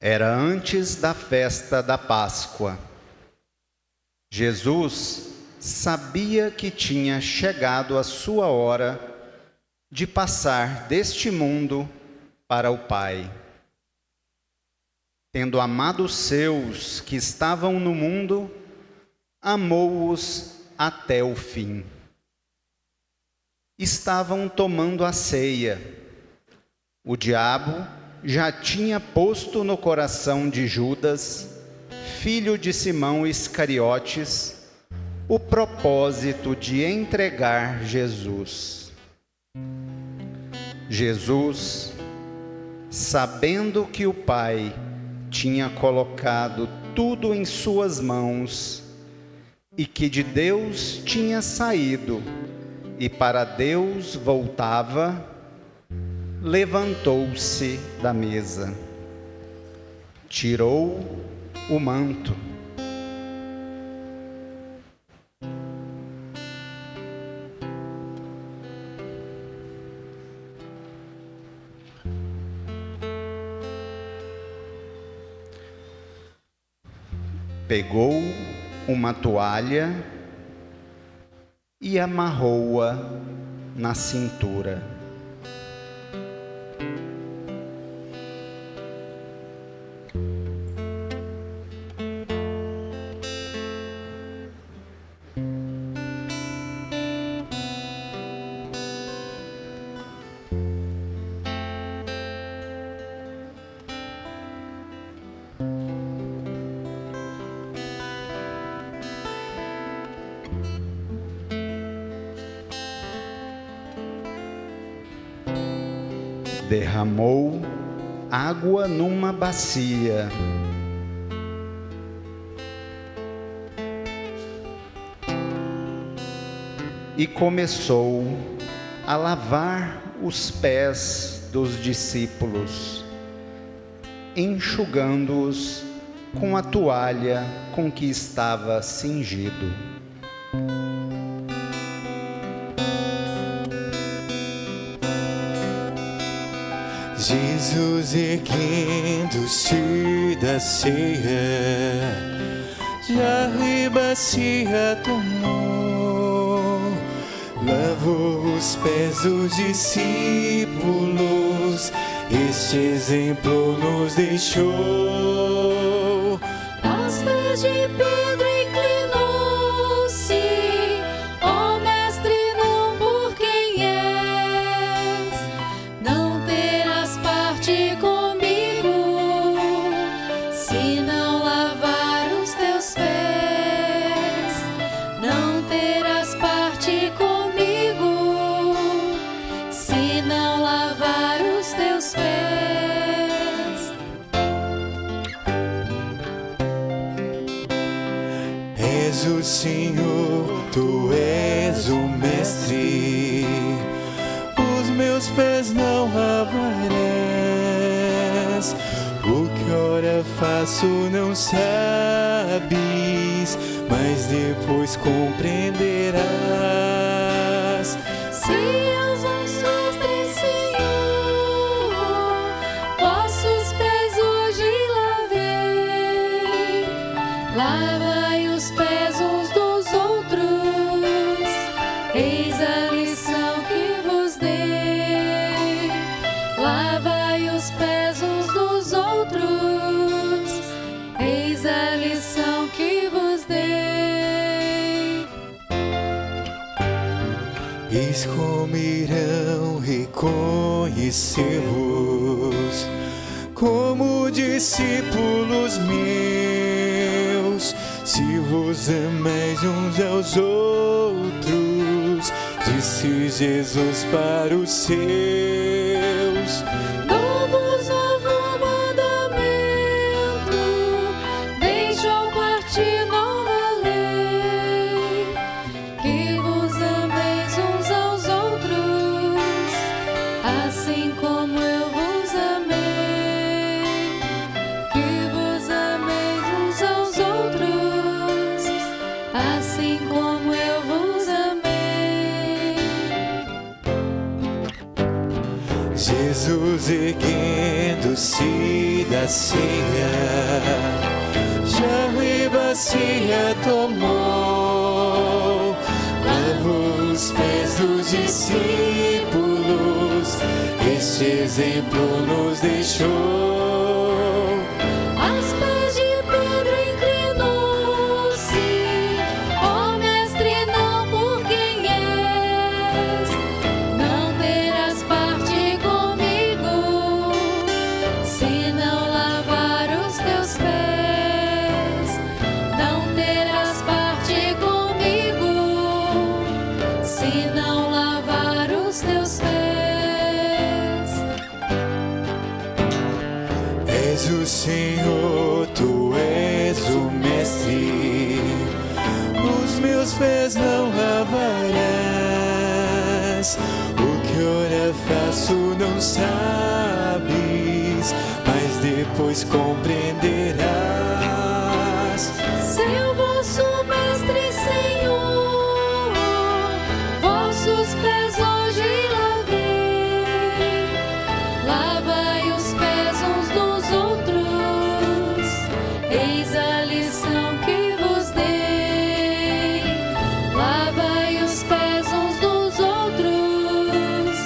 Era antes da festa da Páscoa. Jesus sabia que tinha chegado a sua hora de passar deste mundo para o Pai. Tendo amado os seus que estavam no mundo, amou-os até o fim. Estavam tomando a ceia. O diabo já tinha posto no coração de Judas, filho de Simão Iscariotes, o propósito de entregar Jesus. Jesus, sabendo que o Pai tinha colocado tudo em suas mãos e que de Deus tinha saído e para Deus voltava, levantou-se da mesa, tirou o manto, pegou uma toalha e amarrou-a na cintura. Derramou água numa bacia e começou a lavar os pés dos discípulos, enxugando-os com a toalha com que estava cingido. Jesus, erguendo-se da ceia, já a bacia tomou, lavou os pés dos discípulos, este exemplo nos deixou. Aos pés de Pedro inclinou-se, ó Mestre, não por quem és, não terás parte comigo, se não lavar os teus pés, não terás parte comigo, se não lavar os teus pés. És o Senhor, Tu és o Mestre, os meus pés não lavarás, o que ora faço não sabes, mas depois compreenderás. Se aos vossos pés, Senhor, vossos pés hoje lavei, lavai os pés uns dos outros, eis a lição que vos dei. Lavai os pés uns dos outros, eis a lição que vos dei. Eis como irão reconhecê-vos como discípulos meus, se vos amais uns aos outros, disse Jesus para os seus. Dou-vos novo mandamento, deixo ao partir nova lei, que vos ameis uns aos outros, assim como eu vos amei, que vos ameis uns aos outros, assim como eu vos amei. Jesus erguendo-se da ceia, jarro e bacia tomou, lavou os pés dos discípulos, este exemplo nos deixou. Aos pés de Pedro inclinou-se, ó mestre, não por quem és, não terás parte comigo, se não lavar os teus pés, não terás parte comigo, se não lavar os teus pés. És o Senhor, tu és o mestre, os meus pés não lavarás. O que ora faço não sabes, mas depois compreenderás. Seu vosso mestre, Senhor, vossos pés hoje lavei. Lavai os pés uns dos outros, eis a lição que vos dei. Lavai os pés uns dos outros,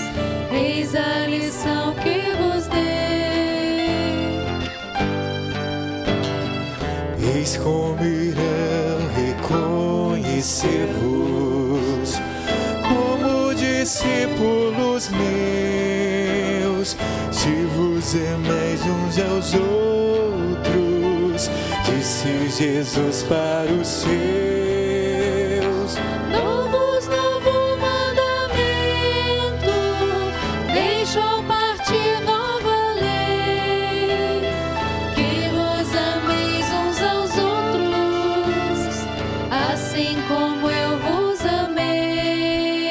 eis a lição que vos dei. Eis como irão reconhecer-vos como discípulos meus, se vos amais uns aos outros, disse Jesus para os seus. Novo mandamento, deixo partir nova lei, que vos ameis uns aos outros, assim como eu vos amei,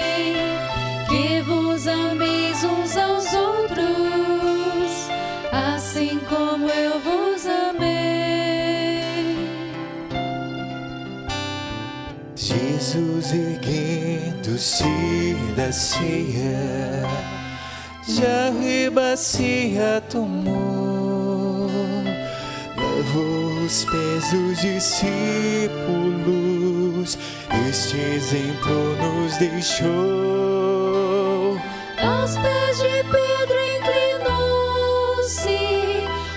que vos ameis uns aos outros, assim como eu vos amei. Jesus erguendo-se da ceia, jarro e bacia tomou, lavou os pés dos discípulos, este exemplo nos deixou. Aos pés de Pedro inclinou-se,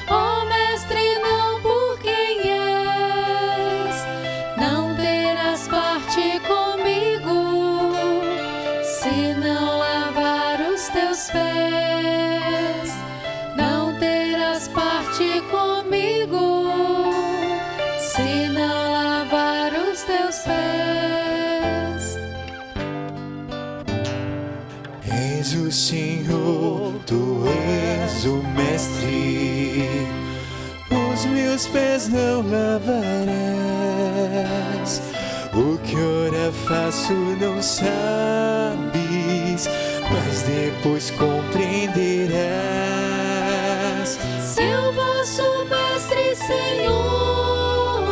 ó mestre, não por quem és, não terás parte comigo, se não lavar os teus pés, não terás parte comigo, se não lavar os teus pés. És o Senhor, tu és o mestre, os meus pés não lavarás. O que ora faço não sabes, mas depois compreenderás. Seu vosso mestre, Senhor,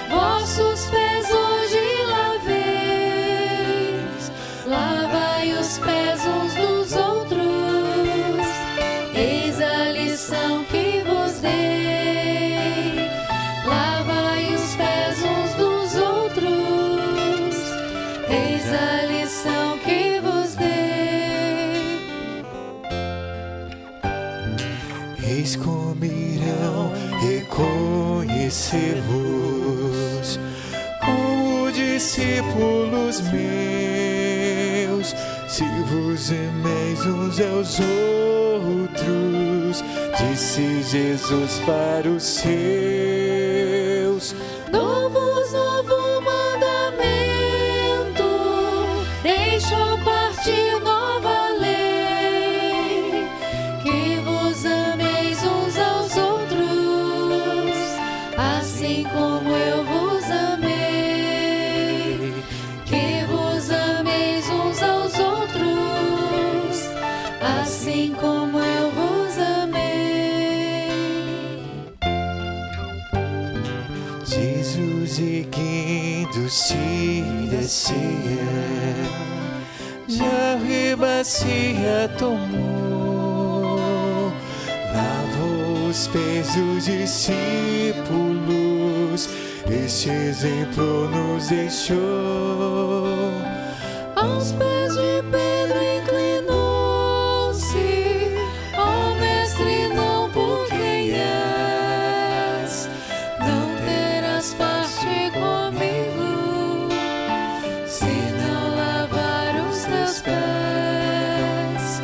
vossos pés hoje laveis. Lavai os pés uns dos outros, eis a lição que vos dei. Lavai os pés uns dos outros, eis a lição que vos dei. Eis como irão reconhecer-vos como discípulos meus, se vos ameis uns aos outros, disse Jesus para os seus. Novo mandamento, deixo partir nova lei, que vos ameis uns aos outros, assim como eu vos amei, que vos ameis uns aos outros, assim como eu vos amei. Jesus erguendo-se da ceia, jarro e bacia tomou, os pés dos discípulos, este exemplo nos deixou. Aos pés de Pedro inclinou-se, ó Mestre, não por quem és, não terás parte comigo, se não lavar os teus pés.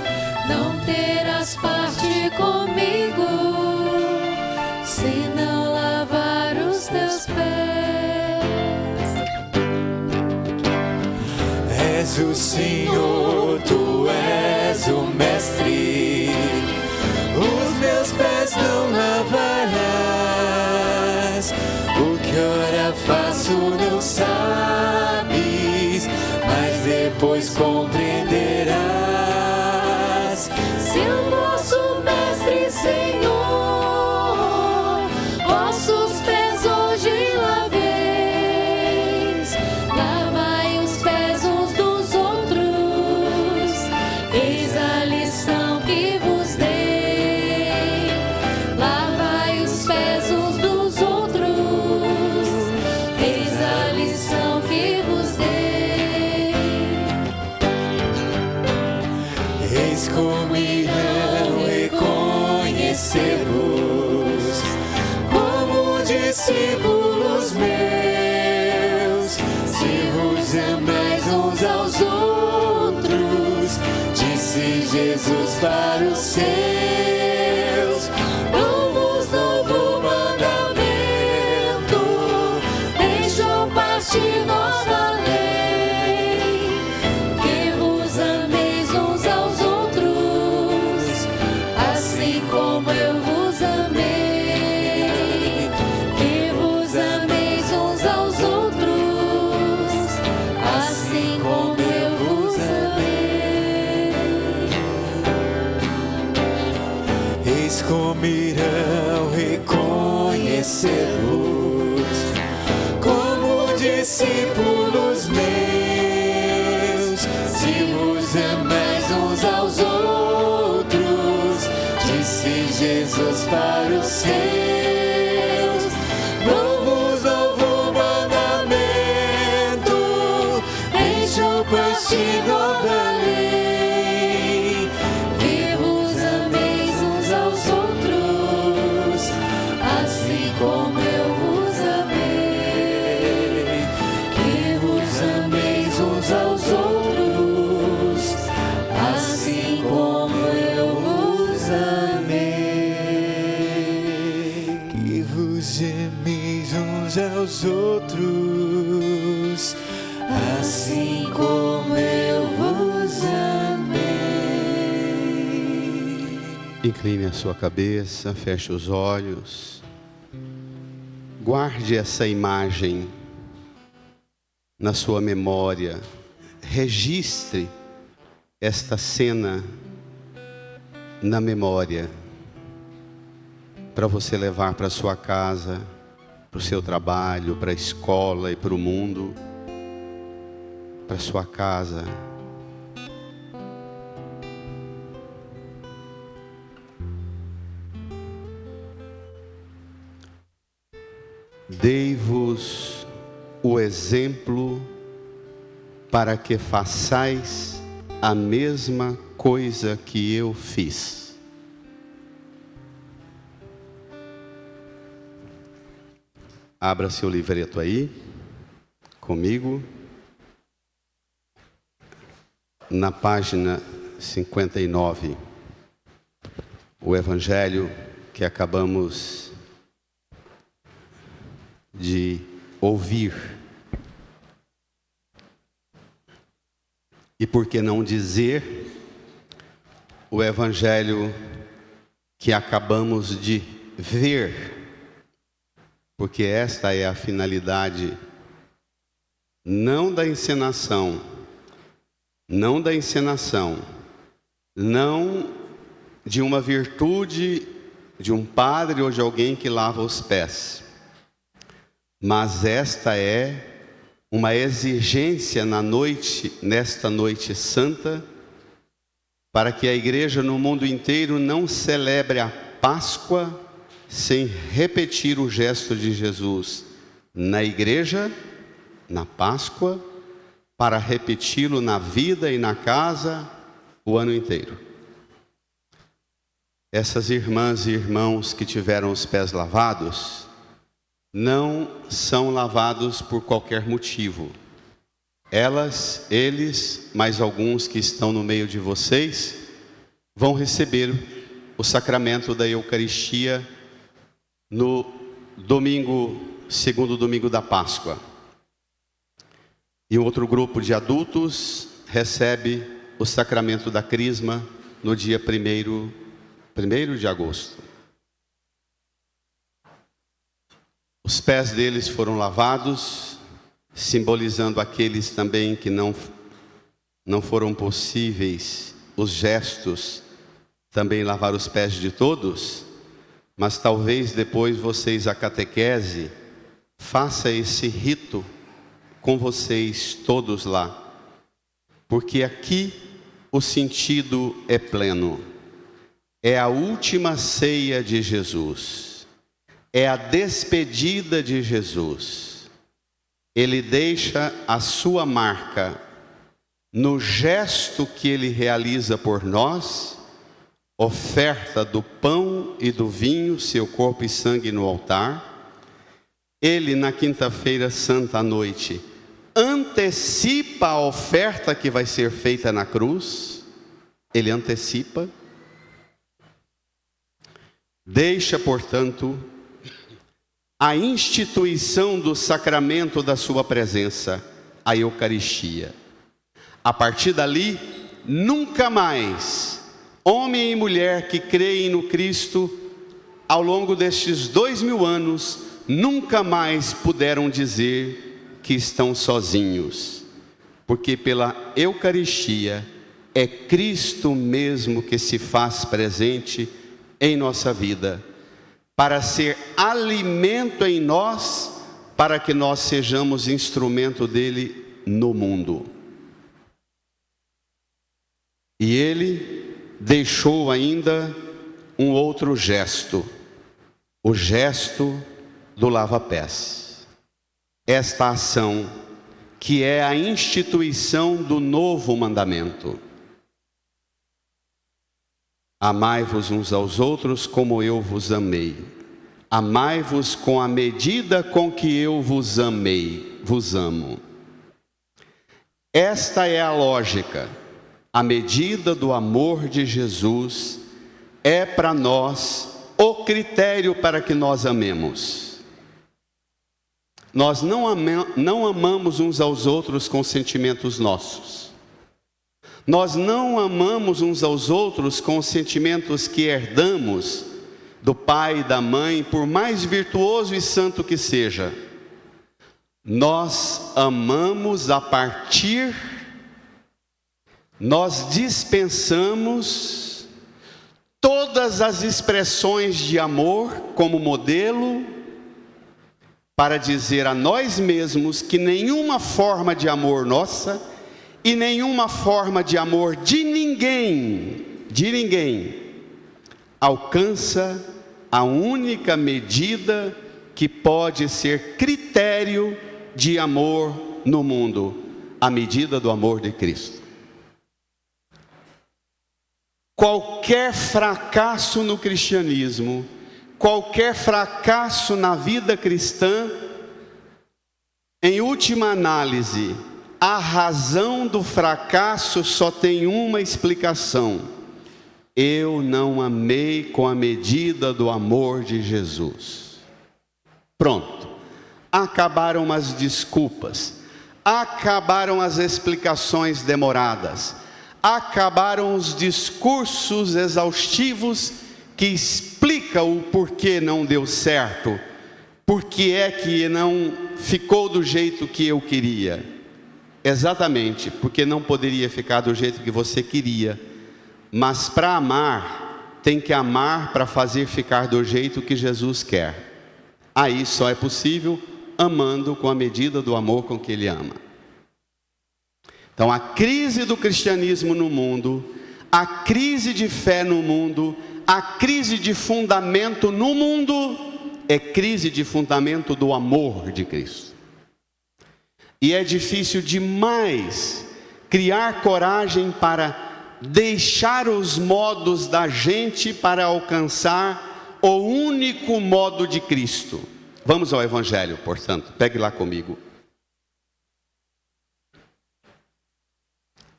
Não terás parte comigo, se não lavar os teus pés. És o Senhor, tu és o Mestre, os meus pés não lavarás. O que ora faço não sabes, mas depois compreenderás. Se o vosso Mestre, Senhor, vossos pés hoje laveis, lavai os pés uns dos outros, eis a lição que vos dei. Lavai os pés uns dos outros, eis a lição que vos dei. Eis como irão reconhecer-vos como discípulos meus, se vos amais uns aos outros, disse Jesus para os seus. Dou-vos novo mandamento, deixou partir nova lei, que vos ameis uns aos outros, assim como eu vos amei. Que vos ameis uns aos outros, assim como eu vos amei. Eis como irão reconhecer-vos como discípulos meus, se vos amais uns aos outros, disse Jesus para os seus. Dou-vos novo mandamento, deixou partir nova lei, que vos ameis uns aos outros, assim como eu vos amei. Que vos ameis uns aos outros, assim como eu vos amei. Que vos ameis uns aos outros, assim como eu vos amei. Incline a sua cabeça, feche os olhos. Guarde essa imagem na sua memória. Registre esta cena na memória, para você levar para sua casa, para o seu trabalho, para a escola e para o mundo, para sua casa. Dei-vos o exemplo para que façais a mesma coisa que eu fiz. Abra seu livreto aí, comigo, na página 59, o Evangelho que acabamos de ouvir. E por que não dizer o Evangelho que acabamos de ver? Porque esta é a finalidade, não da encenação, não de uma virtude de um padre ou de alguém que lava os pés. Mas esta é uma exigência nesta noite santa, para que a igreja no mundo inteiro não celebre a Páscoa sem repetir o gesto de Jesus na igreja, na Páscoa, para repeti-lo na vida e na casa o ano inteiro. Essas irmãs e irmãos que tiveram os pés lavados, não são lavados por qualquer motivo. Elas, eles, mais alguns que estão no meio de vocês, vão receber o sacramento da Eucaristia no domingo, segundo domingo da Páscoa. E outro grupo de adultos recebe o sacramento da Crisma no dia 1º de agosto. Os pés deles foram lavados, simbolizando aqueles também que não foram possíveis os gestos, também lavar os pés de todos, mas talvez depois vocês, a catequese, faça esse rito com vocês todos lá, porque aqui o sentido é pleno. É a última ceia de Jesus, é a despedida de Jesus. Ele deixa a sua marca no gesto que ele realiza por nós, oferta do pão e do vinho, seu corpo e sangue no altar. Ele, na quinta-feira santa à noite, antecipa a oferta que vai ser feita na cruz. Ele antecipa. Deixa, portanto, a instituição do sacramento da sua presença, a Eucaristia. A partir dali, nunca mais, homem e mulher que creem no Cristo, ao longo destes 2000 anos, nunca mais puderam dizer que estão sozinhos, porque pela Eucaristia é Cristo mesmo que se faz presente em nossa vida, para ser alimento em nós, para que nós sejamos instrumento dele no mundo. E ele deixou ainda um outro gesto, o gesto do lava-pés. Esta ação que é a instituição do novo mandamento. Amai-vos uns aos outros como eu vos amei. Amai-vos com a medida com que eu vos amei, vos amo. Esta é a lógica. A medida do amor de Jesus é para nós o critério para que nós amemos. Nós não amamos uns aos outros com sentimentos nossos. Nós não amamos uns aos outros com os sentimentos que herdamos do pai e da mãe, por mais virtuoso e santo que seja. Nós amamos a partir, nós dispensamos todas as expressões de amor como modelo, para dizer a nós mesmos que nenhuma forma de amor nossa e nenhuma forma de amor de ninguém alcança a única medida que pode ser critério de amor no mundo, a medida do amor de Cristo. Qualquer fracasso no cristianismo, qualquer fracasso na vida cristã, em última análise, a razão do fracasso só tem uma explicação: eu não amei com a medida do amor de Jesus. Pronto, acabaram as desculpas, acabaram as explicações demoradas, acabaram os discursos exaustivos que explicam o porquê não deu certo, porque é que não ficou do jeito que eu queria. Exatamente, porque não poderia ficar do jeito que você queria. Mas para amar, tem que amar para fazer ficar do jeito que Jesus quer. Aí só é possível amando com a medida do amor com que Ele ama. Então a crise do cristianismo no mundo, a crise de fé no mundo, a crise de fundamento no mundo é crise de fundamento do amor de Cristo. E é difícil demais criar coragem para deixar os modos da gente para alcançar o único modo de Cristo. Vamos ao Evangelho, portanto, pegue lá comigo.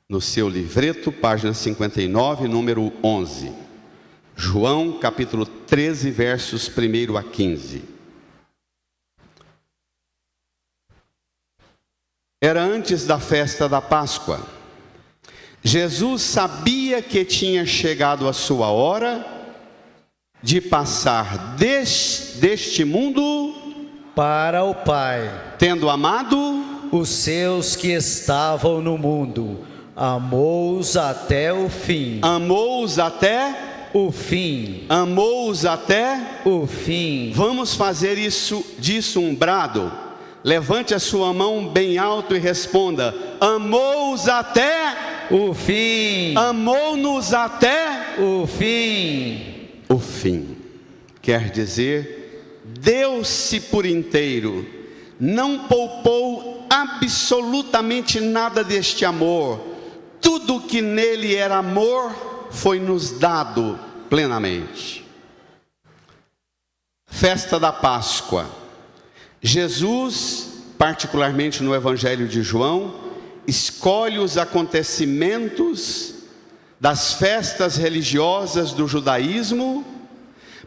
No seu livreto, página 59, número 11. João, capítulo 13, versos 1 a 15. Era antes da festa da Páscoa. Jesus sabia que tinha chegado a sua hora de passar deste mundo para o Pai. Tendo amado os seus que estavam no mundo, amou-os até o fim. Amou-os até o fim. Amou-os até o fim. Vamos fazer disso um brado. Levante a sua mão bem alto e responda: amou-os até o fim. Amou-nos até o fim. O fim. Quer dizer, deu-se por inteiro, não poupou absolutamente nada deste amor. Tudo que nele era amor foi nos dado plenamente. Festa da Páscoa. Jesus, particularmente no Evangelho de João, escolhe os acontecimentos das festas religiosas do judaísmo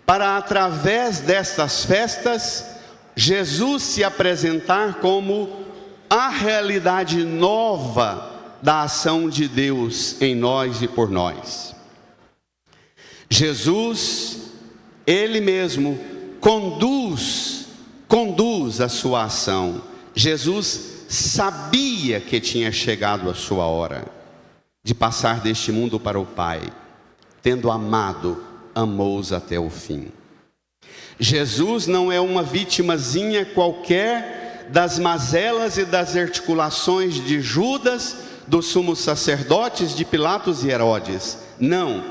para, através destas festas, Jesus se apresentar como a realidade nova da ação de Deus em nós e por nós. Jesus, Ele mesmo, conduz a sua ação. Jesus sabia que tinha chegado a sua hora de passar deste mundo para o Pai. Tendo amado, amou-os até o fim. Jesus não é uma vitimazinha qualquer das mazelas e das articulações de Judas, dos sumos sacerdotes, de Pilatos e Herodes. Não,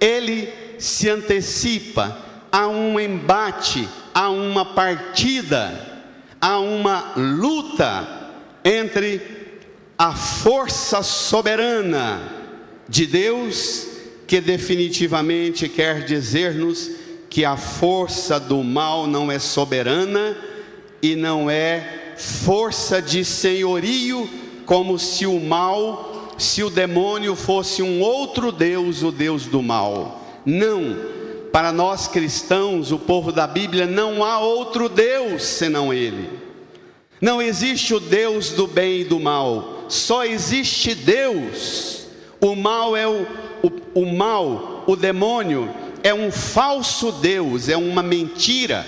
ele se antecipa a um embate, a uma partida, a uma luta entre a força soberana de Deus, que definitivamente quer dizer-nos que a força do mal não é soberana e não é força de senhorio, como se o mal, se o demônio fosse um outro Deus, o Deus do mal. Não. Para nós cristãos, o povo da Bíblia, não há outro Deus senão Ele. Não existe o Deus do bem e do mal, só existe Deus. O mal é o mal, o demônio é um falso Deus, é uma mentira.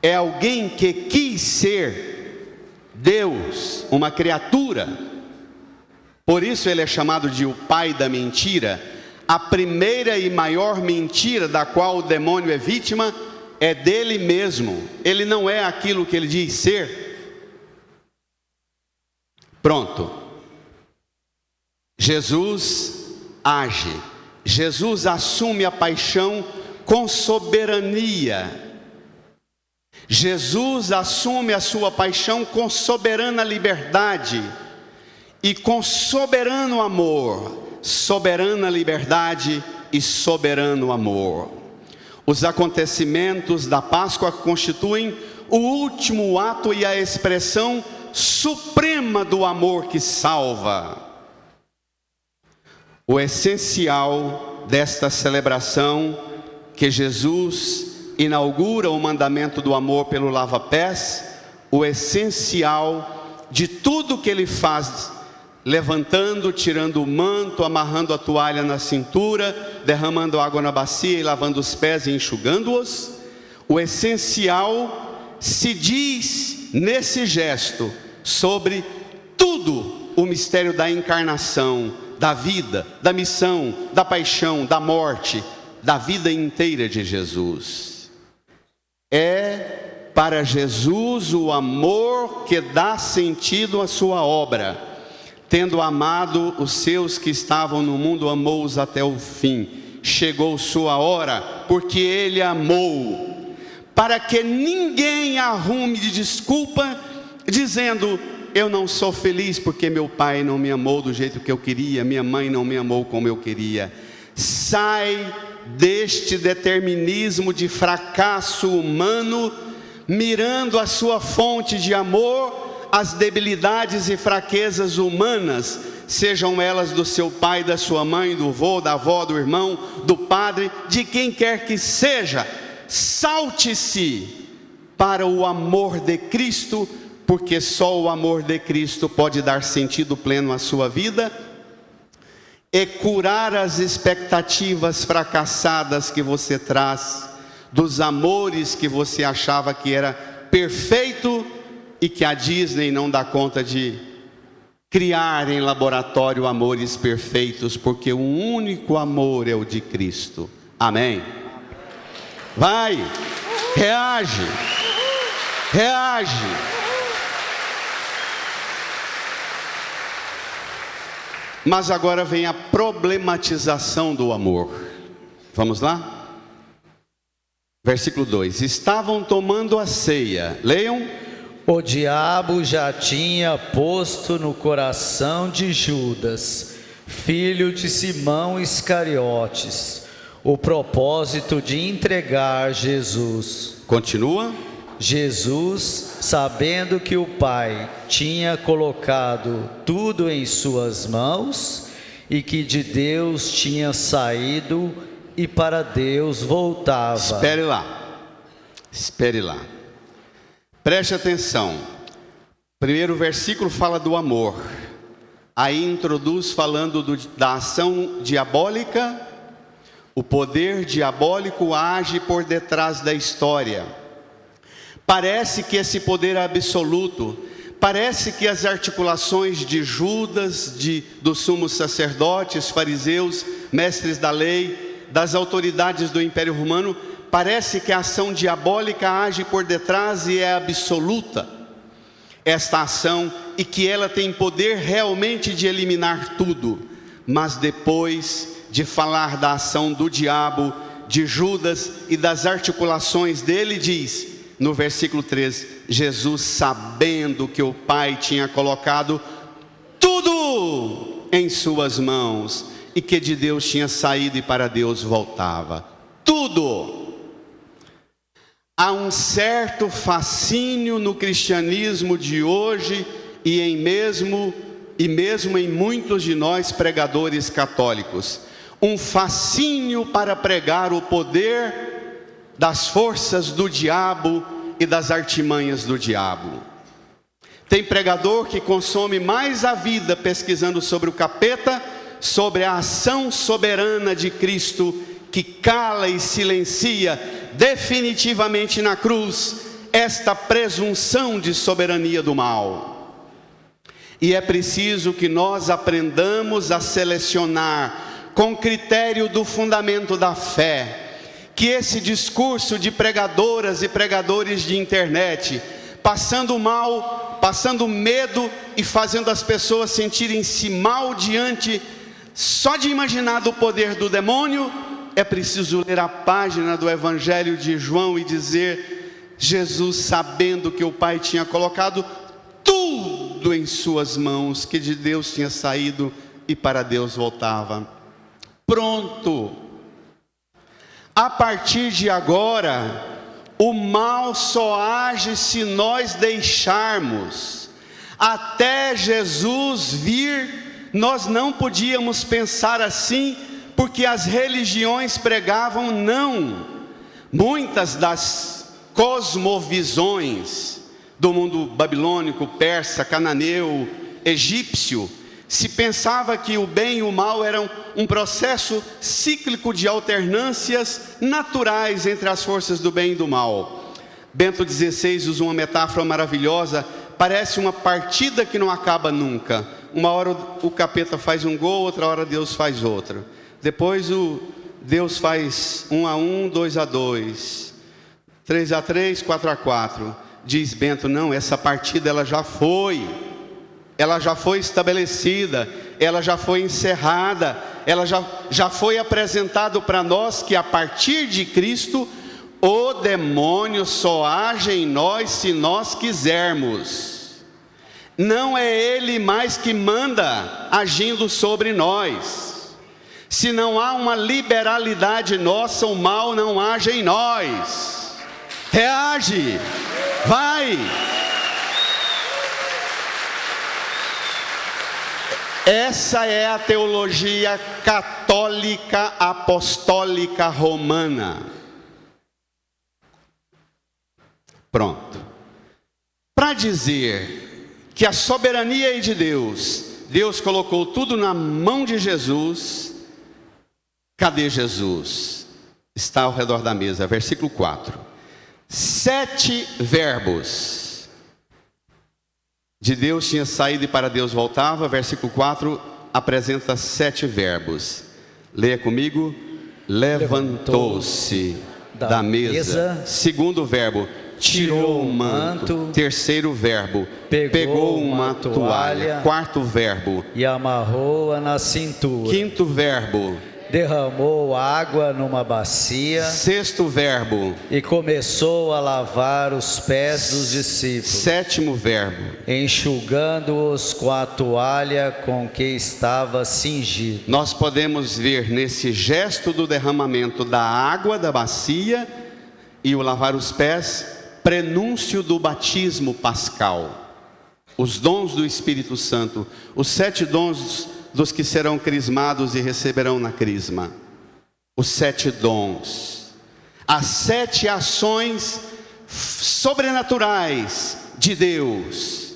É alguém que quis ser Deus, uma criatura. Por isso ele é chamado de o pai da mentira. A primeira e maior mentira da qual o demônio é vítima é dele mesmo. Ele não é aquilo que ele diz ser. Pronto. Jesus age. Jesus assume a paixão com soberania. Jesus assume a sua paixão com soberana liberdade e com soberano amor. Soberana liberdade e soberano amor. Os acontecimentos da Páscoa constituem o último ato e a expressão suprema do amor que salva. O essencial desta celebração, que Jesus inaugura o mandamento do amor pelo lava-pés, o essencial de tudo que ele faz, levantando, tirando o manto, amarrando a toalha na cintura, derramando água na bacia e lavando os pés e enxugando-os. O essencial se diz nesse gesto sobre tudo o mistério da encarnação, da vida, da missão, da paixão, da morte, da vida inteira de Jesus. É para Jesus o amor que dá sentido à sua obra. Tendo amado os seus que estavam no mundo, amou-os até o fim. chegou sua hora, porque Ele amou, para que ninguém arrume de desculpa, dizendo: eu não sou feliz porque meu pai não me amou do jeito que eu queria, minha mãe não me amou como eu queria. Sai deste determinismo de fracasso humano, mirando a sua fonte de amor, as debilidades e fraquezas humanas, sejam elas do seu pai, da sua mãe, do avô, da avó, do irmão, do padre, de quem quer que seja. Salte-se para o amor de Cristo, porque só o amor de Cristo pode dar sentido pleno à sua vida e curar as expectativas fracassadas que você traz, dos amores que você achava que era perfeito e que a Disney não dá conta de criar em laboratório amores perfeitos, porque o único amor é o de Cristo. Amém? Vai, reage, reage. Mas agora vem a problematização do amor. Vamos lá? Versículo 2: estavam tomando a ceia. Leiam. O diabo já tinha posto no coração de Judas, filho de Simão Iscariotes, o propósito de entregar Jesus. Continua. Jesus, sabendo que o Pai tinha colocado tudo em suas mãos e que de Deus tinha saído e para Deus voltava. Espere lá, espere lá. Preste atenção. Primeiro versículo fala do amor. Aí introduz falando da ação diabólica. O poder diabólico age por detrás da história. Parece que esse poder é absoluto. Parece que as articulações de Judas, dos sumos sacerdotes, fariseus, mestres da lei, das autoridades do Império Romano, parece que a ação diabólica age por detrás e é absoluta, esta ação, e que ela tem poder realmente de eliminar tudo. Mas depois de falar da ação do diabo, de Judas e das articulações dele, diz no versículo 3: Jesus, sabendo que o Pai tinha colocado tudo em suas mãos e que de Deus tinha saído e para Deus voltava. Tudo. Há um certo fascínio no cristianismo de hoje e mesmo em muitos de nós pregadores católicos. Um fascínio para pregar o poder das forças do diabo e das artimanhas do diabo. Tem pregador que consome mais a vida pesquisando sobre o capeta, sobre a ação soberana de Cristo, que cala e silencia definitivamente na cruz esta presunção de soberania do mal. E é preciso que nós aprendamos a selecionar com critério do fundamento da fé, que esse discurso de pregadoras e pregadores de internet, passando mal, passando medo e fazendo as pessoas sentirem-se mal diante só de imaginar do poder do demônio, é preciso ler a página do Evangelho de João e dizer: Jesus, sabendo que o Pai tinha colocado tudo em suas mãos, que de Deus tinha saído e para Deus voltava. Pronto. A partir de agora, o mal só age se nós deixarmos. Até Jesus vir, nós não podíamos pensar assim, porque as religiões pregavam não. Muitas das cosmovisões do mundo babilônico, persa, cananeu, egípcio, se pensava que o bem e o mal eram um processo cíclico de alternâncias naturais entre as forças do bem e do mal. Bento XVI usa uma metáfora maravilhosa: parece uma partida que não acaba nunca. Uma hora o capeta faz um gol, outra hora Deus faz outro. Depois Deus faz 1-1, 2-2, 3-3, 4-4. Diz Bento: não, essa partida ela já foi. ela já foi estabelecida, ela já foi encerrada, ela já foi apresentado para nós que a partir de Cristo, o demônio só age em nós se nós quisermos. Não é ele mais que manda agindo sobre nós. Se não há uma liberalidade nossa, o mal não age em nós. Reage, vai. Essa é a teologia católica apostólica romana. Pronto. Para dizer que a soberania é de Deus, Deus colocou tudo na mão de Jesus. Cadê Jesus? Está ao redor da mesa, versículo 4. 7 verbos de Deus tinha saído e para Deus voltava. Versículo 4 apresenta 7 verbos. Leia comigo. Levantou-se da mesa. Segundo verbo, tirou o manto. Terceiro verbo, pegou uma toalha. Quarto verbo, e amarrou-a na cintura. Quinto verbo, derramou água numa bacia. Sexto verbo, e começou a lavar os pés dos discípulos. Sétimo verbo, enxugando-os com a toalha com que estava cingido. Nós podemos ver nesse gesto do derramamento da água da bacia e o lavar os pés, prenúncio do batismo pascal, os dons do Espírito Santo, os 7 dons dos que serão crismados e receberão na crisma, os 7 dons, as 7 ações sobrenaturais de Deus.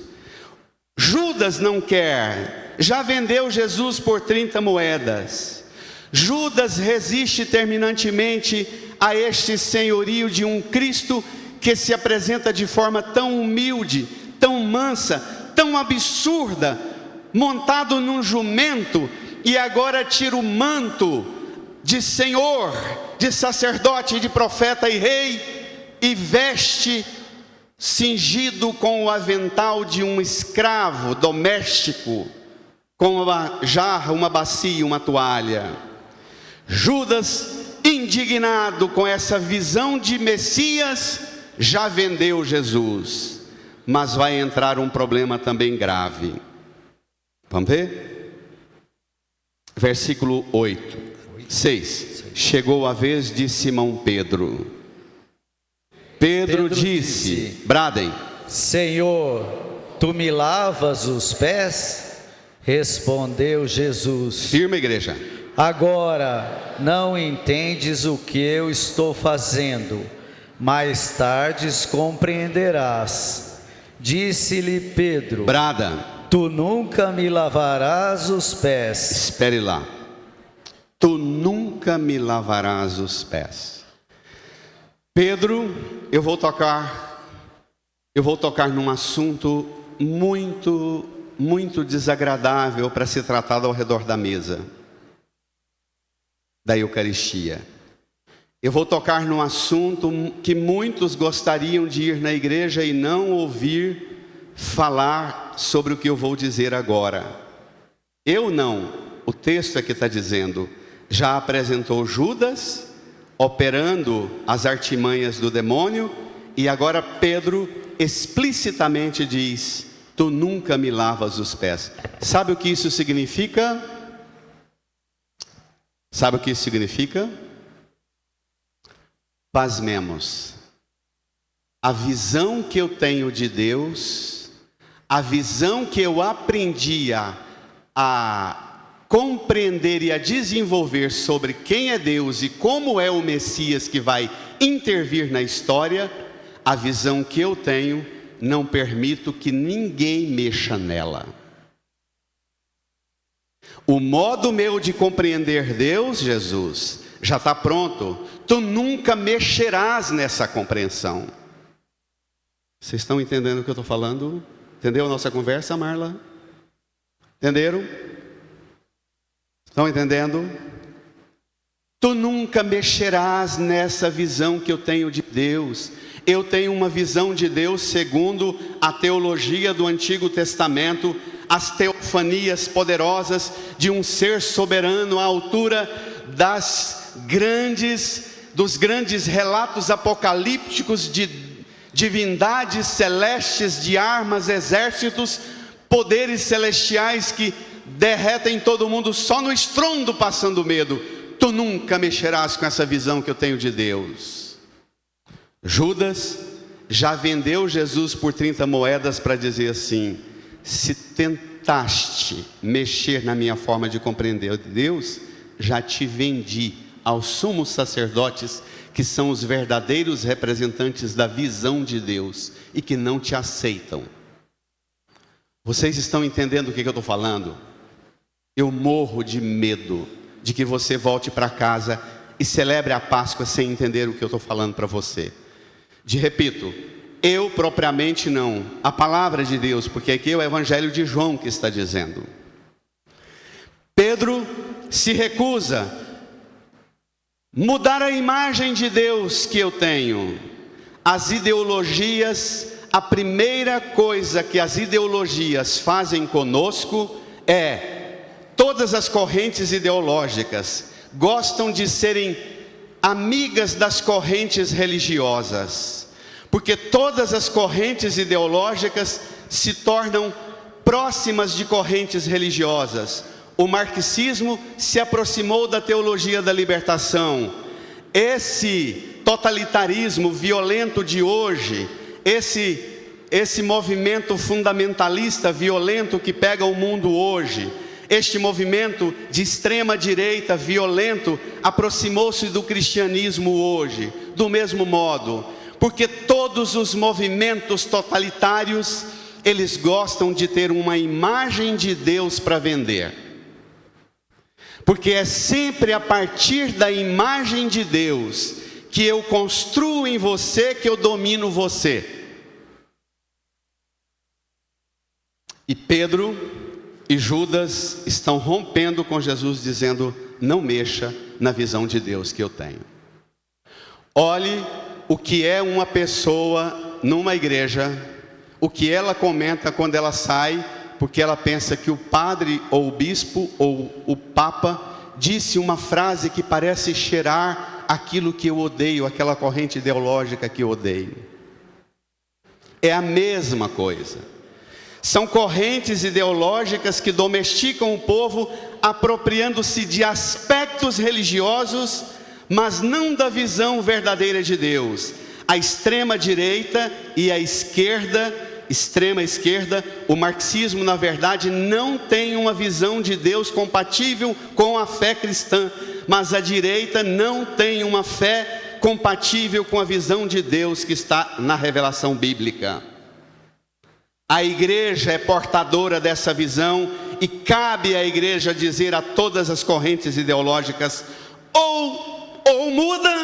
Judas não quer, já vendeu Jesus por 30 moedas. Judas resiste terminantemente a este senhorio de um Cristo que se apresenta de forma tão humilde, tão mansa, tão absurda, montado num jumento, e agora tira o manto de senhor, de sacerdote, de profeta e rei, e veste cingido com o avental de um escravo doméstico, com uma jarra, uma bacia, uma toalha. Judas, indignado com essa visão de Messias, já vendeu Jesus, mas vai entrar um problema também grave. Vamos ver? Versículo 6. Chegou a vez de Simão Pedro. Pedro disse, bradem: Senhor, tu me lavas os pés? Respondeu Jesus. Firme, igreja. Agora não entendes o que eu estou fazendo, mais tarde compreenderás. Disse-lhe Pedro: brada: tu nunca me lavarás os pés. Espere lá. Tu nunca me lavarás os pés. Pedro, eu vou tocar num assunto muito desagradável para ser tratado ao redor da mesa da Eucaristia. Eu vou tocar num assunto que muitos gostariam de ir na igreja e não ouvir falar sobre o que eu vou dizer agora. Eu não, o texto é que está dizendo. Já apresentou Judas, operando as artimanhas do demônio, e agora Pedro explicitamente diz: tu nunca me lavas os pés. Sabe o que isso significa? Sabe o que isso significa? Pasmemos. A visão que eu tenho de Deus, a visão que eu aprendi a compreender e a desenvolver sobre quem é Deus e como é o Messias que vai intervir na história, a visão que eu tenho, não permito que ninguém mexa nela. O modo meu de compreender Deus, Jesus, já está pronto. Tu nunca mexerás nessa compreensão. Vocês estão entendendo o que eu estou falando? Entendeu a nossa conversa, Marla? Entenderam? Estão entendendo? Tu nunca mexerás nessa visão que eu tenho de Deus. Eu tenho uma visão de Deus segundo a teologia do Antigo Testamento, as teofanias poderosas de um ser soberano à altura dos grandes relatos apocalípticos de divindades celestes, de armas, exércitos, poderes celestiais que derretem todo mundo só no estrondo, passando medo. Tu nunca mexerás com essa visão que eu tenho de Deus. Judas já vendeu Jesus por 30 moedas para dizer assim: se tentaste mexer na minha forma de compreender Deus, já te vendi aos sumos sacerdotes, que são os verdadeiros representantes da visão de Deus e que não te aceitam. Vocês estão entendendo o que eu estou falando? Eu morro de medo de que você volte para casa e celebre a Páscoa sem entender o que eu estou falando para você. Repito, eu propriamente não, a palavra de Deus, porque aqui é o Evangelho de João que está dizendo. Pedro se recusa mudar a imagem de Deus que eu tenho. As ideologias, a primeira coisa que as ideologias fazem conosco todas as correntes ideológicas gostam de serem amigas das correntes religiosas, porque todas as correntes ideológicas se tornam próximas de correntes religiosas. O marxismo se aproximou da teologia da libertação. Esse totalitarismo violento de hoje, esse movimento fundamentalista violento que pega o mundo hoje, este movimento de extrema direita violento aproximou-se do cristianismo hoje, do mesmo modo, porque todos os movimentos totalitários, eles gostam de ter uma imagem de Deus para vender. Porque é sempre a partir da imagem de Deus que eu construo em você, que eu domino você. E Pedro e Judas estão rompendo com Jesus, dizendo: não mexa na visão de Deus que eu tenho. Olhe o que é uma pessoa numa igreja, o que ela comenta quando ela sai, porque ela pensa que o padre ou o bispo ou o papa disse uma frase que parece cheirar aquilo que eu odeio, aquela corrente ideológica que eu odeio. É a mesma coisa. São correntes ideológicas que domesticam o povo, apropriando-se de aspectos religiosos, mas não da visão verdadeira de Deus. A extrema direita e a extrema esquerda, o marxismo, na verdade, não tem uma visão de Deus compatível com a fé cristã, mas a direita não tem uma fé compatível com a visão de Deus que está na revelação bíblica. A igreja é portadora dessa visão e cabe à igreja dizer a todas as correntes ideológicas: ou muda,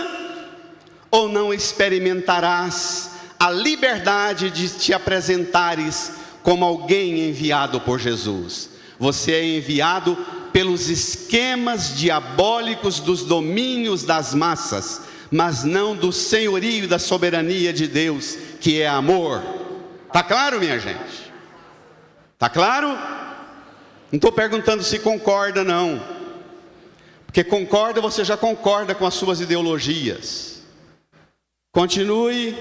ou não experimentarás a liberdade de te apresentares como alguém enviado por Jesus. Você é enviado pelos esquemas diabólicos dos domínios das massas, mas não do senhorio e da soberania de Deus, que é amor. Está claro, minha gente? Está claro? Não estou perguntando se concorda, não. Porque concorda, você já concorda com as suas ideologias. Continue,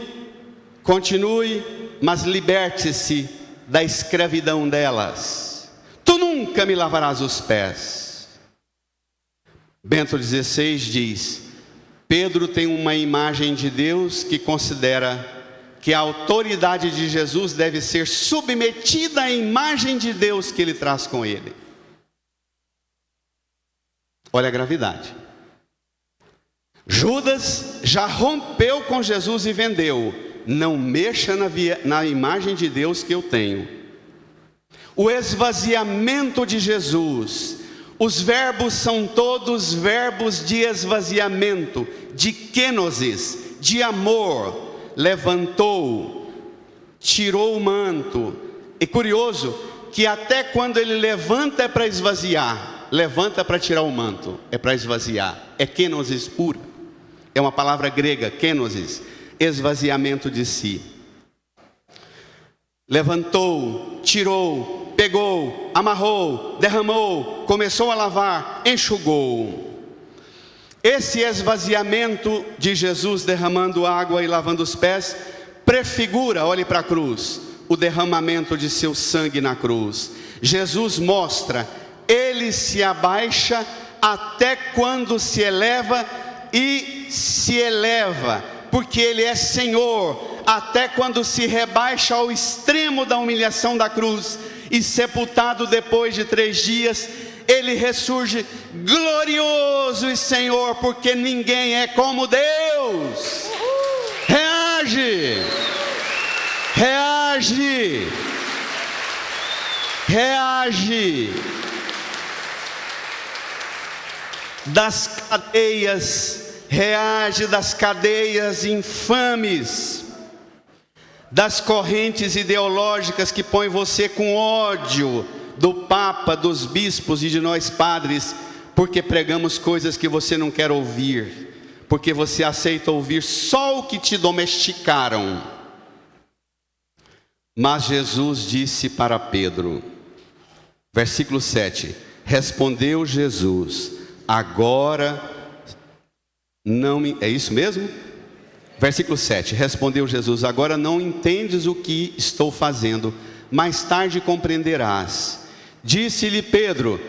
mas liberte-se da escravidão delas. Tu nunca me lavarás os pés. Bento XVI diz: Pedro tem uma imagem de Deus que considera que a autoridade de Jesus deve ser submetida à imagem de Deus que ele traz com ele. Olha a gravidade. Judas já rompeu com Jesus e vendeu: não mexa na imagem de Deus que eu tenho. O esvaziamento de Jesus, os verbos são todos verbos de esvaziamento, de kenosis, de amor. Levantou, tirou o manto. É curioso que até quando ele levanta é para esvaziar, levanta para tirar o manto, é para esvaziar. É kenosis pura. É uma palavra grega, kenosis, esvaziamento de si. Levantou, tirou, pegou, amarrou, derramou, começou a lavar, enxugou. Esse esvaziamento de Jesus derramando água e lavando os pés prefigura, olhe para a cruz, o derramamento de seu sangue na cruz. Jesus mostra, ele se abaixa até quando se eleva e se eleva, porque ele é Senhor, até quando se rebaixa ao extremo da humilhação da cruz e sepultado depois de 3 dias, ele ressurge glorioso e Senhor, porque ninguém é como Deus. Reage, reage, reage das cadeias, reage das cadeias infames, das correntes ideológicas que põem você com ódio do Papa, dos bispos e de nós padres, porque pregamos coisas que você não quer ouvir, porque você aceita ouvir só o que te domesticaram. Mas Jesus disse para Pedro, versículo 7, respondeu Jesus, agora não me... É isso mesmo? Versículo 7, respondeu Jesus, agora não entendes o que estou fazendo, mais tarde compreenderás. Disse-lhe Pedro,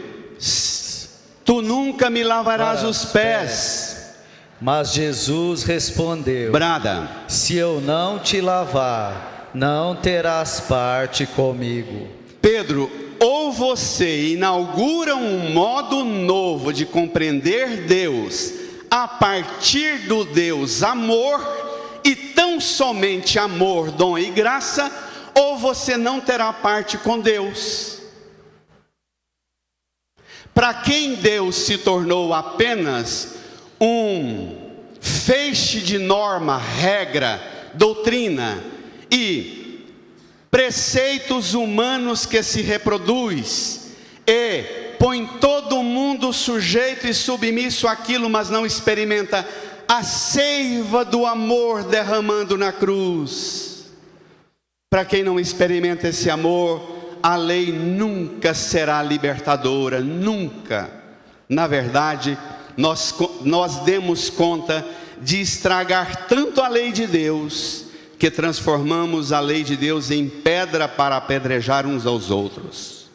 tu nunca me lavarás os pés. Mas Jesus respondeu, brada, se eu não te lavar, não terás parte comigo. Pedro, ou você inaugura um modo novo de compreender Deus, a partir do Deus amor, e tão somente amor, dom e graça, ou você não terá parte com Deus. Para quem Deus se tornou apenas um feixe de norma, regra, doutrina e preceitos humanos que se reproduz e põe todo mundo sujeito e submisso àquilo, mas não experimenta a seiva do amor derramando na cruz. Para quem não experimenta esse amor, a lei nunca será libertadora, nunca. Na verdade, nós demos conta de estragar tanto a lei de Deus, que transformamos a lei de Deus em pedra para apedrejar uns aos outros.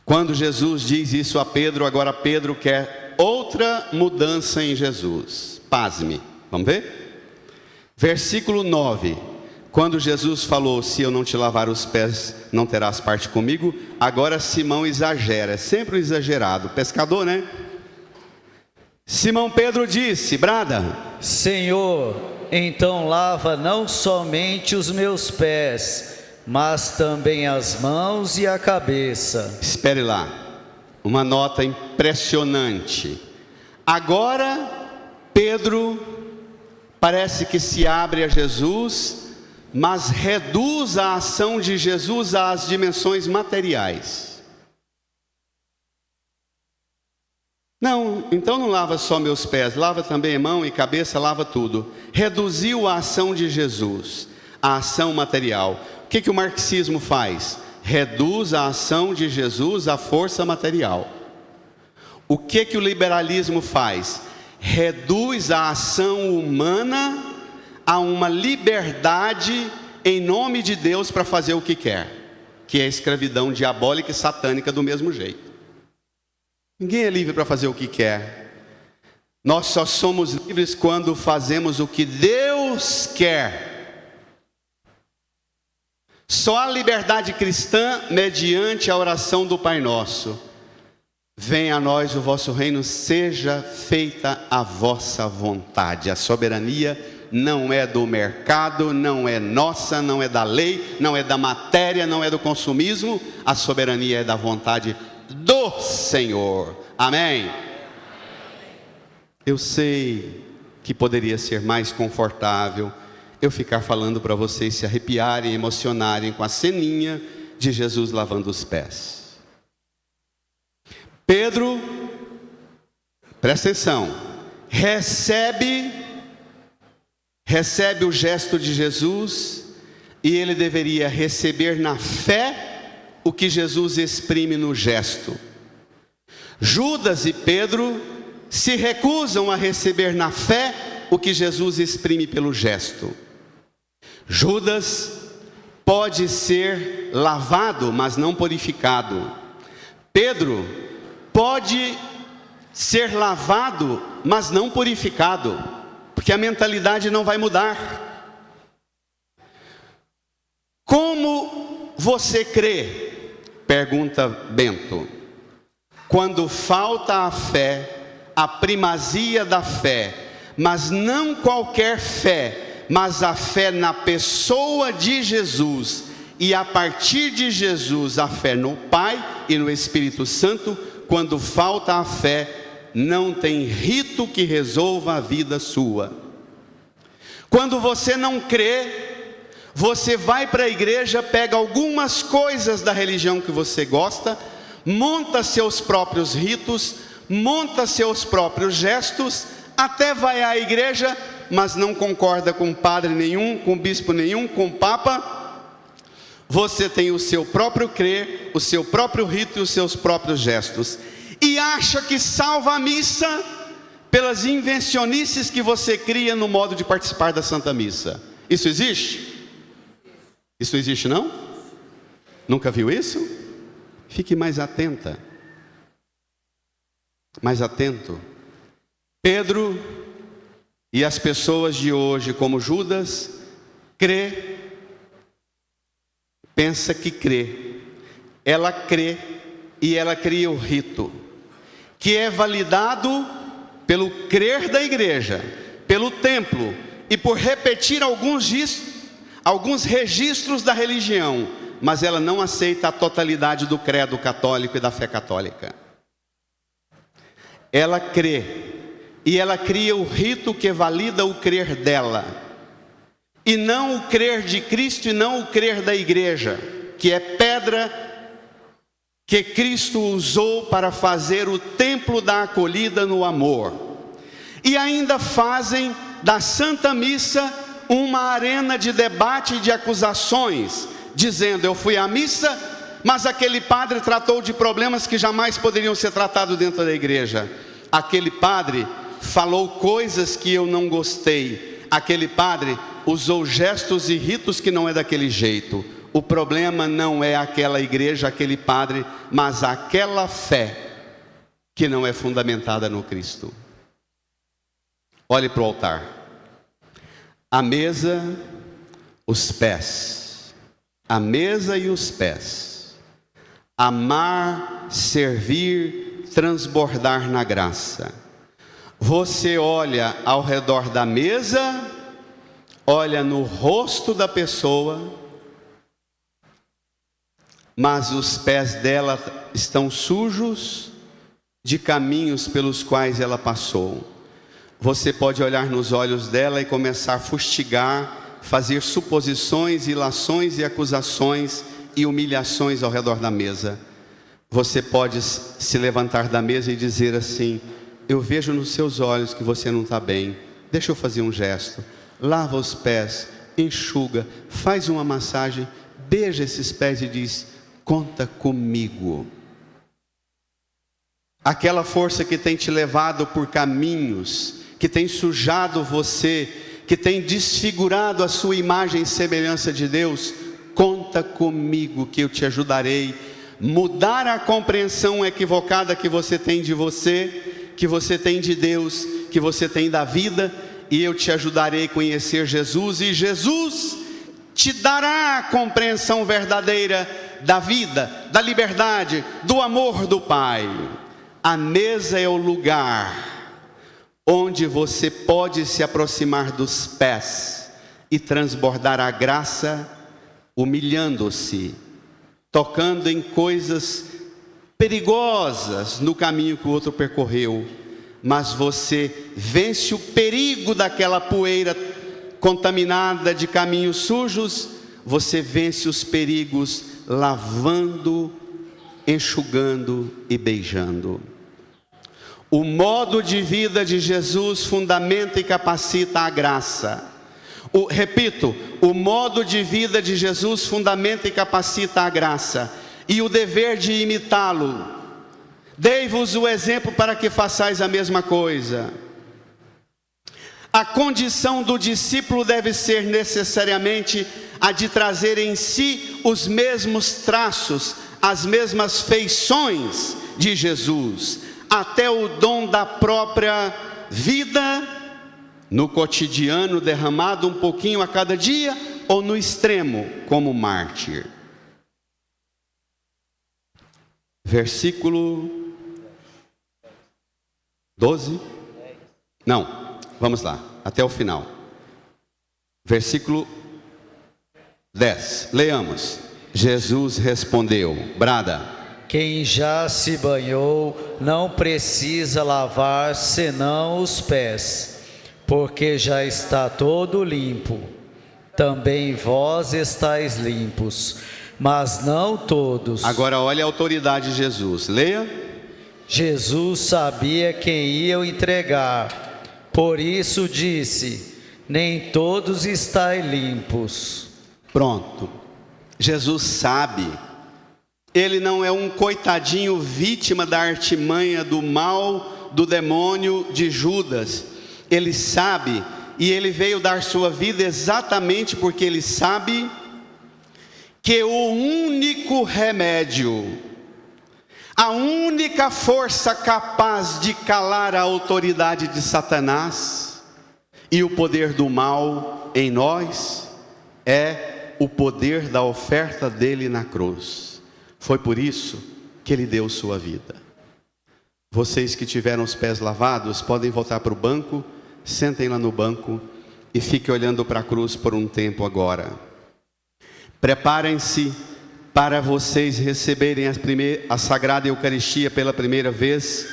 Quando Jesus diz isso a Pedro, agora Pedro quer outra mudança em Jesus. Pasme, vamos ver? Versículo 9. Quando Jesus falou, se eu não te lavar os pés, não terás parte comigo, agora Simão exagera, é sempre o exagerado, pescador, né? Simão Pedro disse, brada, Senhor, então lava não somente os meus pés, mas também as mãos e a cabeça. Espere lá, uma nota impressionante. Agora Pedro parece que se abre a Jesus, mas reduz a ação de Jesus às dimensões materiais. Não, então não lava só meus pés, lava também mão e cabeça, lava tudo. Reduziu a ação de Jesus, a ação material. O que o marxismo faz? Reduz a ação de Jesus à força material. O que o liberalismo faz? Reduz a ação humana a uma liberdade em nome de Deus para fazer o que quer, que é a escravidão diabólica e satânica do mesmo jeito. Ninguém é livre para fazer o que quer. Nós só somos livres quando fazemos o que Deus quer. Só a liberdade cristã mediante a oração do Pai Nosso. Venha a nós o vosso reino, seja feita a vossa vontade. A soberania não é do mercado, não é nossa, não é da lei, não é da matéria, não é do consumismo. A soberania é da vontade do Senhor. Amém? Eu sei que poderia ser mais confortável eu ficar falando para vocês se arrepiarem, emocionarem com a ceninha de Jesus lavando os pés. Pedro, presta atenção, recebe o gesto de Jesus e ele deveria receber na fé o que Jesus exprime no gesto. Judas e Pedro se recusam a receber na fé o que Jesus exprime pelo gesto. Judas pode ser lavado, mas não purificado. Pedro pode ser lavado, mas não purificado, porque a mentalidade não vai mudar. Como você crê? Pergunta Bento. Quando falta a fé, a primazia da fé, mas não qualquer fé, mas a fé na pessoa de Jesus, e a partir de Jesus a fé no Pai e no Espírito Santo. Quando falta a fé, não tem rito que resolva a vida sua. Quando você não crê, você vai para a igreja, pega algumas coisas da religião que você gosta, monta seus próprios ritos, monta seus próprios gestos, até vai à igreja, mas não concorda com padre nenhum, com bispo nenhum, com papa. Você tem o seu próprio crer, o seu próprio rito e os seus próprios gestos, e acha que salva a missa pelas invencionices que você cria no modo de participar da Santa Missa. Isso existe? Isso existe, não? Nunca viu isso? Fique mais atenta, mais atento. Pedro e as pessoas de hoje, como Judas, crê, pensa que crê. Ela crê e ela cria o rito, que é validado pelo crer da igreja, pelo templo e por repetir alguns registros da religião, mas ela não aceita a totalidade do credo católico e da fé católica. Ela crê e ela cria o rito que valida o crer dela, e não o crer de Cristo e não o crer da igreja, que é pedra que Cristo usou para fazer o templo da acolhida no amor. E ainda fazem da Santa Missa uma arena de debate e de acusações, dizendo: eu fui à missa, mas aquele padre tratou de problemas que jamais poderiam ser tratados dentro da igreja. Aquele padre falou coisas que eu não gostei. Aquele padre usou gestos e ritos que não é daquele jeito. O problema não é aquela igreja, aquele padre, mas aquela fé que não é fundamentada no Cristo. Olhe para o altar. A mesa, os pés. A mesa e os pés. Amar, servir, transbordar na graça. Você olha ao redor da mesa, olha no rosto da pessoa, mas os pés dela estão sujos de caminhos pelos quais ela passou. Você pode olhar nos olhos dela e começar a fustigar, fazer suposições, ilações e acusações e humilhações ao redor da mesa. Você pode se levantar da mesa e dizer assim: eu vejo nos seus olhos que você não está bem, deixa eu fazer um gesto. Lava os pés, enxuga, faz uma massagem, beija esses pés e diz: conta comigo. Aquela força que tem te levado por caminhos, que tem sujado você, que tem desfigurado a sua imagem e semelhança de Deus, conta comigo que eu te ajudarei. Mudar a compreensão equivocada que você tem de você, que você tem de Deus, que você tem da vida, e eu te ajudarei a conhecer Jesus, e Jesus te dará a compreensão verdadeira da vida, da liberdade, do amor do Pai. A mesa é o lugar onde você pode se aproximar dos pés e transbordar a graça, humilhando-se, tocando em coisas perigosas no caminho que o outro percorreu, mas você vence o perigo daquela poeira contaminada de caminhos sujos. Você vence os perigos lavando, enxugando e beijando. O modo de vida de Jesus fundamenta e capacita a graça. Repito, o modo de vida de Jesus fundamenta e capacita a graça, e o dever de imitá-lo. Dei-vos o exemplo para que façais a mesma coisa. A condição do discípulo deve ser necessariamente a de trazer em si os mesmos traços, as mesmas feições de Jesus, até o dom da própria vida, no cotidiano derramado um pouquinho a cada dia, ou no extremo, como mártir. Versículo 12? Não, vamos lá, até o final. Versículo 10, leamos. Jesus respondeu, brada: quem já se banhou não precisa lavar senão os pés, porque já está todo limpo. Também vós estáis limpos, mas não todos. Agora olha a autoridade de Jesus, leia. Jesus sabia quem ia o entregar, por isso disse: nem todos estáis limpos. Pronto, Jesus sabe. Ele não é um coitadinho vítima da artimanha do mal, do demônio de Judas. Ele sabe, e ele veio dar sua vida exatamente porque ele sabe que o único remédio, a única força capaz de calar a autoridade de Satanás e o poder do mal em nós é o poder da oferta dele na cruz. Foi por isso que ele deu sua vida. Vocês que tiveram os pés lavados podem voltar para o banco, sentem lá no banco e fiquem olhando para a cruz por um tempo agora. Preparem-se para vocês receberem a Sagrada Eucaristia pela primeira vez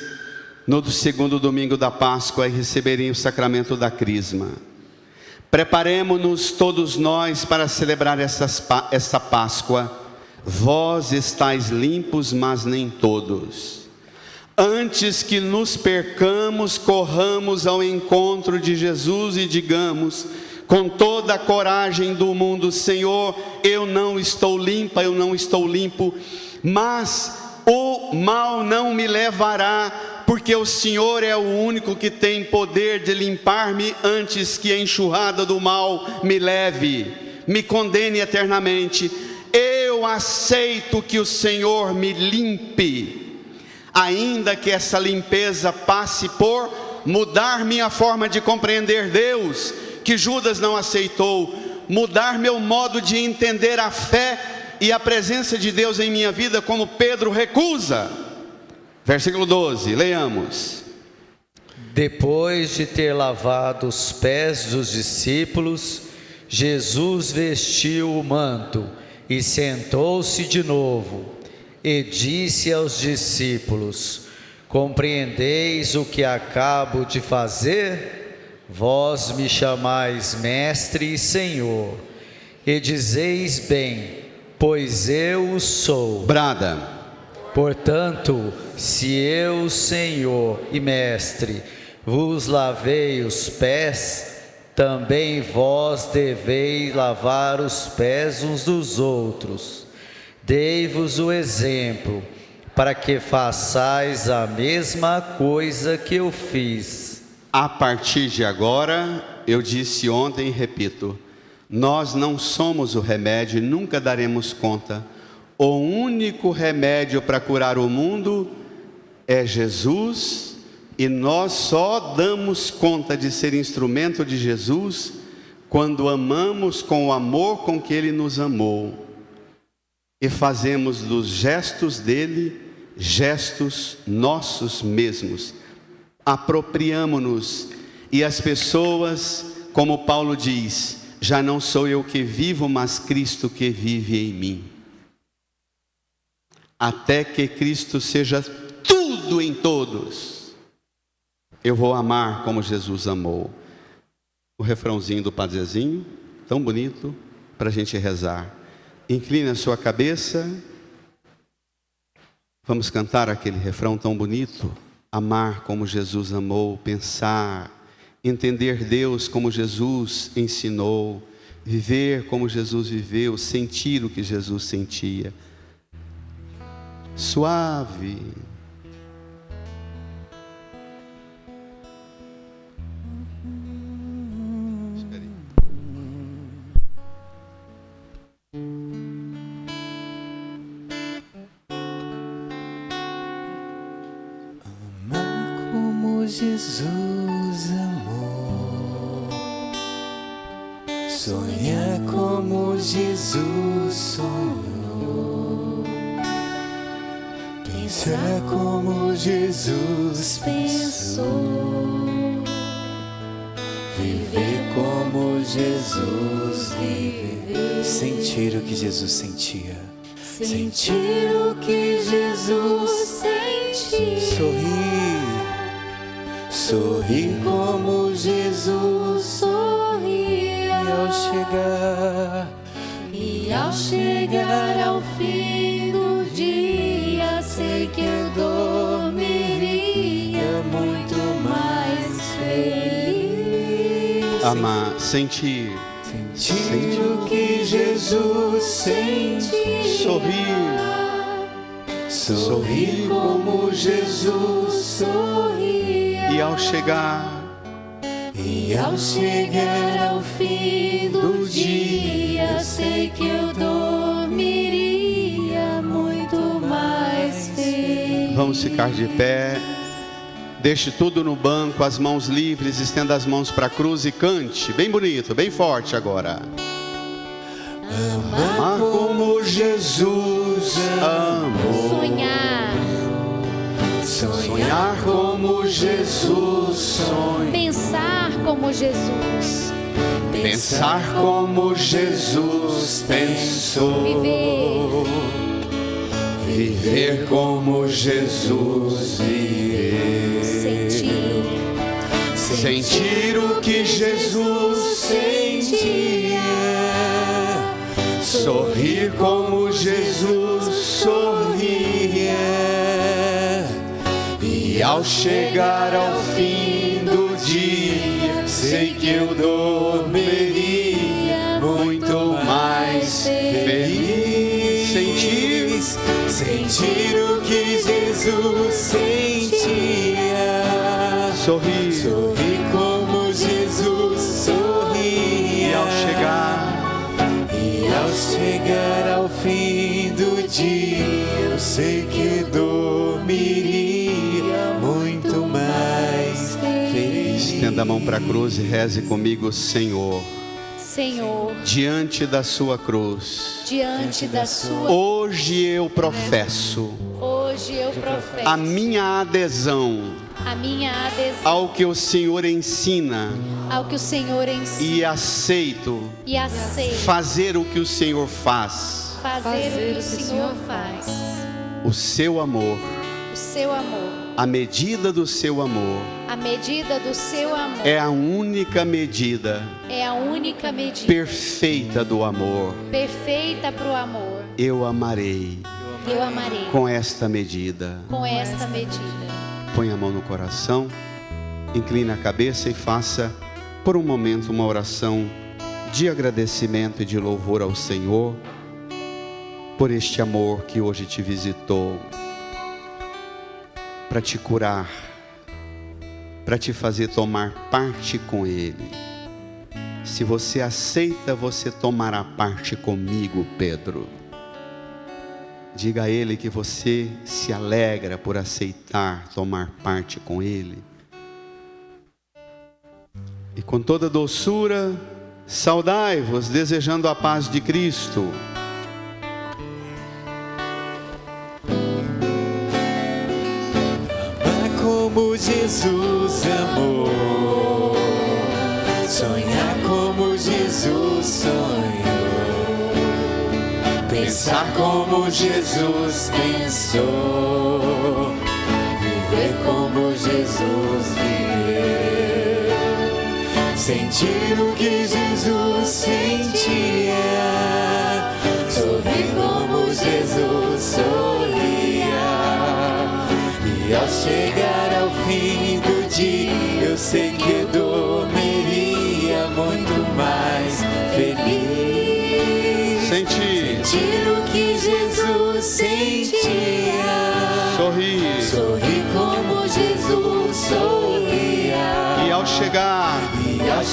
no segundo domingo da Páscoa e receberem o sacramento da Crisma. Preparemo-nos todos nós para celebrar essa Páscoa. Vós estáis limpos, mas nem todos. Antes que nos percamos, corramos ao encontro de Jesus e digamos, com toda a coragem do mundo: Senhor, eu não estou limpa, eu não estou limpo, mas o mal não me levará, porque o Senhor é o único que tem poder de limpar-me antes que a enxurrada do mal me leve, me condene eternamente. Eu aceito que o Senhor me limpe, ainda que essa limpeza passe por mudar minha forma de compreender Deus, que Judas não aceitou, mudar meu modo de entender a fé e a presença de Deus em minha vida, como Pedro recusa. Versículo 12, leiamos. Depois de ter lavado os pés dos discípulos, Jesus vestiu o manto e sentou-se de novo, e disse aos discípulos: compreendeis o que acabo de fazer? Vós me chamais Mestre e Senhor, e dizeis bem, pois eu o sou. Brada. Portanto, se eu, Senhor e Mestre, vos lavei os pés, também vós deveis lavar os pés uns dos outros. Dei-vos o exemplo, para que façais a mesma coisa que eu fiz. A partir de agora, eu disse ontem e repito, nós não somos o remédio e nunca daremos conta. O único remédio para curar o mundo é Jesus, e nós só damos conta de ser instrumento de Jesus quando amamos com o amor com que Ele nos amou e fazemos dos gestos dele gestos nossos mesmos. Apropriamo-nos, e as pessoas, como Paulo diz, já não sou eu que vivo, mas Cristo que vive em mim. Até que Cristo seja tudo em todos, eu vou amar como Jesus amou. O refrãozinho do Padrezinho, tão bonito, para a gente rezar. Incline a sua cabeça. Vamos cantar aquele refrão tão bonito. Amar como Jesus amou, pensar entender Deus como Jesus ensinou, viver como Jesus viveu, sentir o que Jesus sentia. Suave. Amar como Jesus amou, sonhar como Jesus sonhou, pensar como Jesus pensou, viver como Jesus viveu, sentir o que Jesus sentia, sentir o que Jesus sentia, sorrir como Jesus sorria, e ao chegar ao fim do dia, sei que eu dormiria muito mais feliz. Amar, sentir O que Jesus sentia, sorrir como Jesus sorria, e ao chegar ao fim do dia, sei que eu dormiria muito mais feliz. Vamos ficar de pé. Deixe tudo no banco, as mãos livres, estenda as mãos para a cruz e cante. Bem bonito, bem forte agora. Amar como Jesus amou, sonhar como Jesus sonhou, Pensar como Jesus. pensar como Jesus pensou, viver como Jesus viveu, sentir o que Jesus sentia, sorrir como Jesus sorria, e ao chegar ao fim do dia, sei que eu dormiria muito mais feliz. Sentir o que Jesus sentia, sorrir como Jesus sorria, E ao chegar ao fim do dia, eu sei que dormiria muito mais feliz. Estenda a mão para a cruz e reze comigo. Senhor, diante da sua cruz, hoje eu professo a minha adesão ao que o Senhor ensina, e aceito fazer o que o Senhor faz. O seu amor, a medida do seu amor, é a única medida perfeita do amor. Eu amarei com esta medida. Põe a mão no coração, incline a cabeça e faça por um momento uma oração de agradecimento e de louvor ao Senhor por este amor que hoje te visitou, para te curar, para te fazer tomar parte com Ele. Se você aceita, você tomará parte comigo, Pedro. Diga a Ele que você se alegra por aceitar tomar parte com Ele. E com toda doçura, saudai-vos, desejando a paz de Cristo. Amar como Jesus amou, sonhar como Jesus sonhou, pensar como Jesus pensou, viver como Jesus viveu, sentir o que Jesus sentia, sorrir como Jesus sorria, e ao chegar ao fim do dia, eu sei que eu dou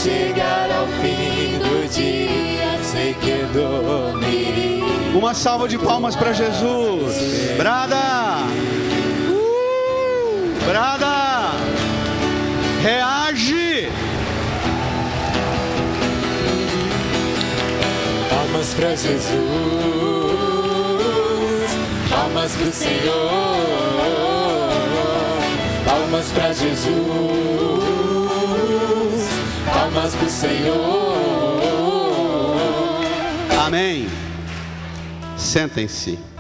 chegar ao fim do dia, sei que dormirei. Uma salva de palmas para Jesus. Brada! Brada! Reage! Palmas para Jesus, palmas pro Senhor, palmas para Jesus, palmas pro Senhor. Amém. Sentem-se.